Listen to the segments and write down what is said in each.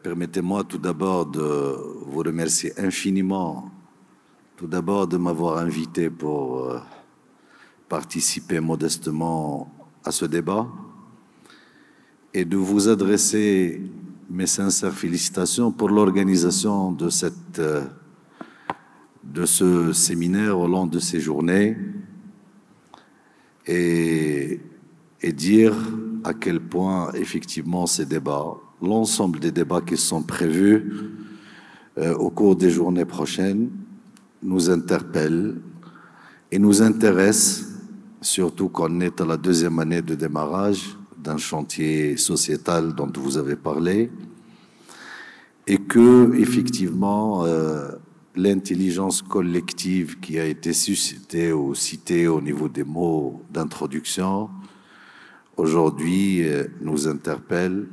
Permettez-moi tout d'abord de vous remercier infiniment, tout d'abord de m'avoir invité pour participer modestement à ce débat et de vous adresser mes sincères félicitations pour l'organisation de ce séminaire au long de ces journées et dire à quel point effectivement ces débats, l'ensemble des débats qui sont prévus au cours des journées prochaines nous interpellent et nous intéressent, surtout qu'on est à la deuxième année de démarrage d'un chantier sociétal dont vous avez parlé, et que, effectivement, l'intelligence collective qui a été suscitée ou citée au niveau des mots d'introduction, aujourd'hui, nous interpelle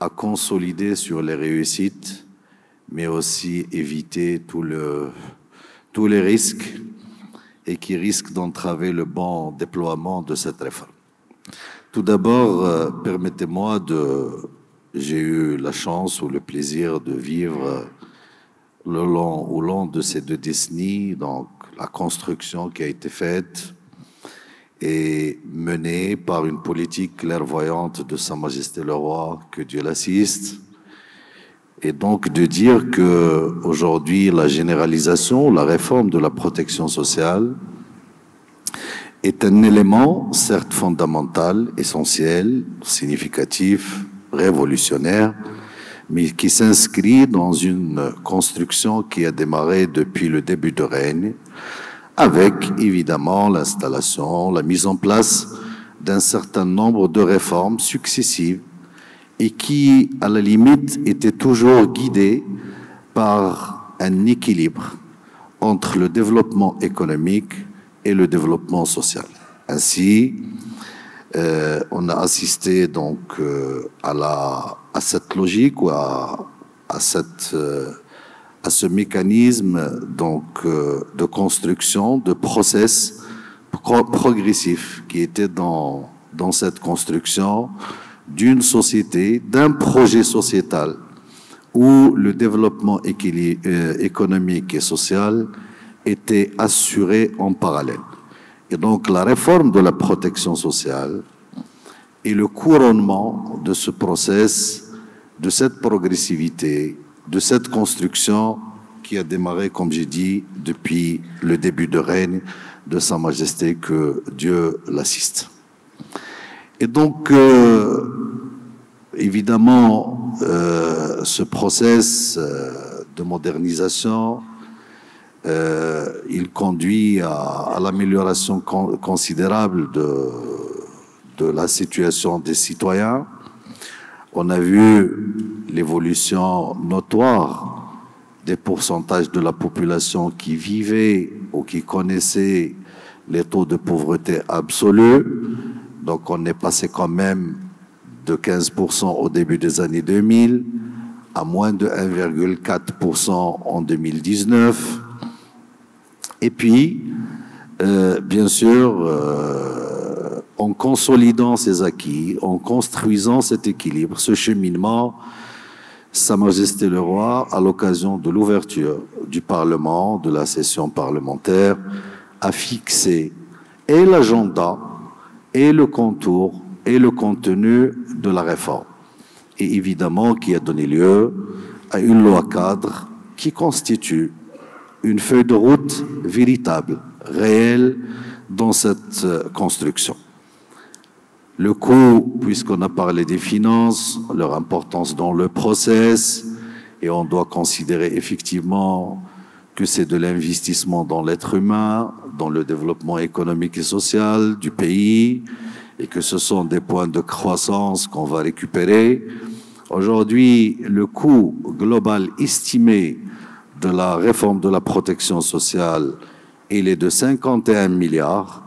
à consolider sur les réussites, mais aussi éviter tous les risques et qui risquent d'entraver le bon déploiement de cette réforme. Tout d'abord, permettez-moi j'ai eu la chance ou le plaisir de vivre au long de ces 2 décennies, donc la construction qui a été faite et menée par une politique clairvoyante de Sa Majesté le Roi, que Dieu l'assiste, et donc de dire que aujourd'hui la généralisation, la réforme de la protection sociale est un élément certes fondamental, essentiel, significatif, révolutionnaire, mais qui s'inscrit dans une construction qui a démarré depuis le début de règne, avec évidemment l'installation, la mise en place d'un certain nombre de réformes successives et qui, à la limite, étaient toujours guidées par un équilibre entre le développement économique et le développement social. Ainsi, on a assisté donc à cette logique ou à ce mécanisme donc de construction, de process progressif qui était dans cette construction d'une société, d'un projet sociétal où le développement économique et social était assuré en parallèle. Et donc la réforme de la protection sociale est le couronnement de ce process, de cette progressivité, de cette construction qui a démarré, comme j'ai dit, depuis le début de règne de Sa Majesté, que Dieu l'assiste. Et donc, évidemment, ce process de modernisation, il conduit à l'amélioration considérable de la situation des citoyens. On a vu l'évolution notoire des pourcentages de la population qui vivait ou qui connaissait les taux de pauvreté absolus. Donc on est passé quand même de 15% au début des années 2000 à moins de 1,4% en 2019. Et puis, bien sûr, en consolidant ces acquis, en construisant cet équilibre, ce cheminement, Sa Majesté le Roi, à l'occasion de l'ouverture du Parlement, de la session parlementaire, a fixé et l'agenda, et le contour, et le contenu de la réforme. Et évidemment, qui a donné lieu à une loi cadre qui constitue une feuille de route véritable, réelle, dans cette construction. Le coût, puisqu'on a parlé des finances, leur importance dans le process, et on doit considérer effectivement que c'est de l'investissement dans l'être humain, dans le développement économique et social du pays, et que ce sont des points de croissance qu'on va récupérer. Aujourd'hui, le coût global estimé de la réforme de la protection sociale, il est de 51 milliards,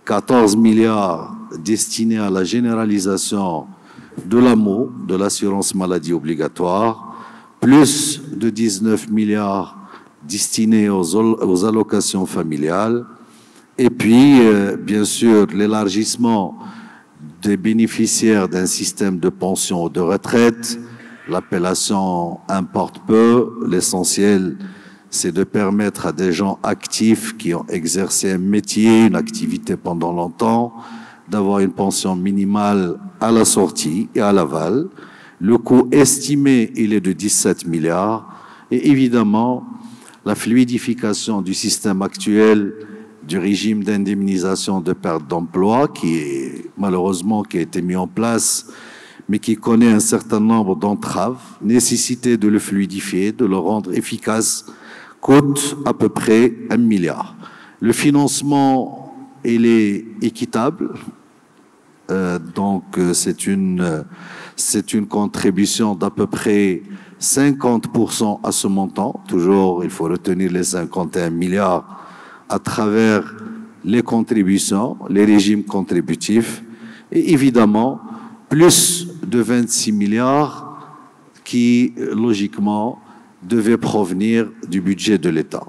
14 milliards destinés à la généralisation de l'AMO, de l'assurance maladie obligatoire, plus de 19 milliards destinés aux allocations familiales, et puis, bien sûr, l'élargissement des bénéficiaires d'un système de pension ou de retraite L'appellation importe peu. L'essentiel, c'est de permettre à des gens actifs qui ont exercé un métier, une activité pendant longtemps, d'avoir une pension minimale à la sortie et à l'aval. Le coût estimé, il est de 17 milliards. Et évidemment, la fluidification du système actuel du régime d'indemnisation de perte d'emploi qui a été mis en place, mais qui connaît un certain nombre d'entraves, nécessité de le fluidifier, de le rendre efficace, coûte à peu près 1 milliard. Le financement, il est équitable, donc c'est une contribution d'à peu près 50% à ce montant. Toujours, il faut retenir les 51 milliards à travers les contributions, les régimes contributifs, et évidemment, plus de 26 milliards qui, logiquement, devaient provenir du budget de l'État.